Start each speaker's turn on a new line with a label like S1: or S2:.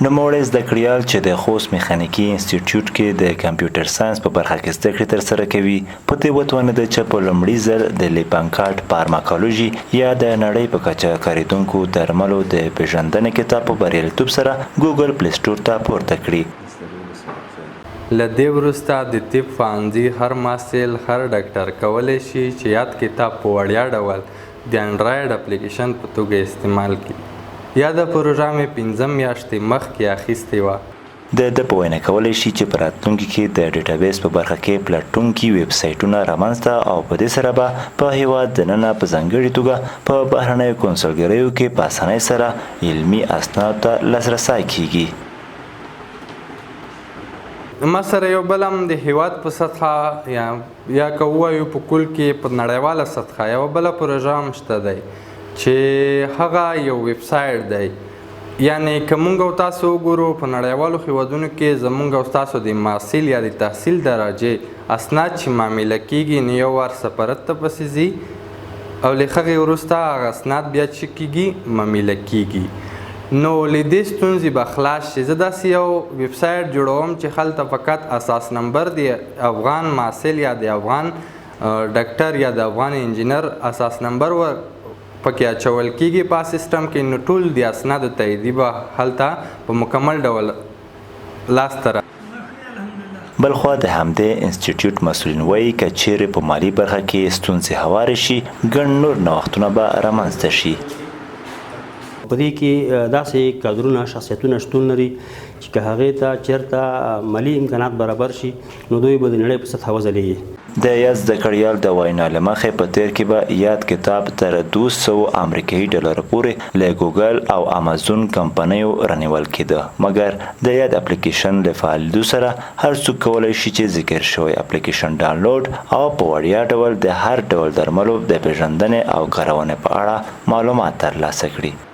S1: نوموړی زده کړیال چې د خوست میخانیکي انسټیټیوټ کې د کمپیوټر ساینس په برخه کې زده کړې ترسره کوي په دې وتوانېده چې په لومړي ځل د لیپانکارټ فارماکولوژي یا د نړۍ په کچه کارېدونکو درملو د پیژندنې کتاب په بریالیتوب سره ګوګل پلی سټور ته پورته کړي.
S2: له دې وروسته د طب پوهنځي هر محصل هر ډاکټر کولی شي چې یاد کتاب په وړیا ډول د انډرایډ اپلیکیشن په توګه استعمال کړي. یاده پروژه مې 15 میاشتې مخکې اخیستې وه.
S1: د په وینا کولی شي چې په راتلونکي کې د ډیټابیس په برخه کې پلټونکي ویب سایټونه رامنځته او په دې سره به په هیواد دننه په ځانګړې توګه په بهرنیو کنسولګریو کې په اسانۍ سره علمي اسنادو ته لاسرسی کیږي.
S2: ما سره یو بل هم د هیواد په سطحه یا که ووایو په کل کې په نړیواله سطحه یوه بله پروژه هم شته دی چې هغه یو ویب سایټ دی. یعنې که موږ او تاسو وګورو په نړیوالو هیوادونو کې زموږ او تاسو د محصل یا د تحصیل درجې اسناد چې معامله کیږي نو یو وار سفارت ته پسې ځي او له هغې وروسته هغه اسناد بیا چې کیږي معامله کیږي. نو له دې ستونزې به خلاص شي. زه داسې یو ویب سایټ جوړوم چې هلته فقط اساس نمبر د افغان محصل یا د افغان ډاکټر یا د افغان انجینر اساس نمبر پکې اچول کیږي په سیستم کې. نو ټول د اسنادو تاییدي به هلته په مکمل ډول لاسته
S1: بلخوا د همدې انسټیټیوټ مسؤلین وایي که چیرې په مالي برخه کې ستونزې هوارې شي ګڼ نور نوښتونه به رامنځته شي.
S3: په دې کې داسې کادرونه شخصیتونه شتون لري چې که هغې ته چېرته مالي امکانات برابر شي نو دوی به د نړۍ په سطحه وځلېږي.
S1: د یاد زده کړیال د وینا له مخې په تیر کې به یاد کتاب تر 200 امریکایي ډالرو پورې له ګوګل او امازون کمپنیو رانیول کېده. مګر د یاد اپلیکیشن له فعالېدو سره هر څوک کولی شي چې ذکر شوی اپلیکیشن ډاونلوډ او په وړیا ډول د هر ډول درملو د پیژندنې او کارونې په اړه معلومات ترلاسه کړي.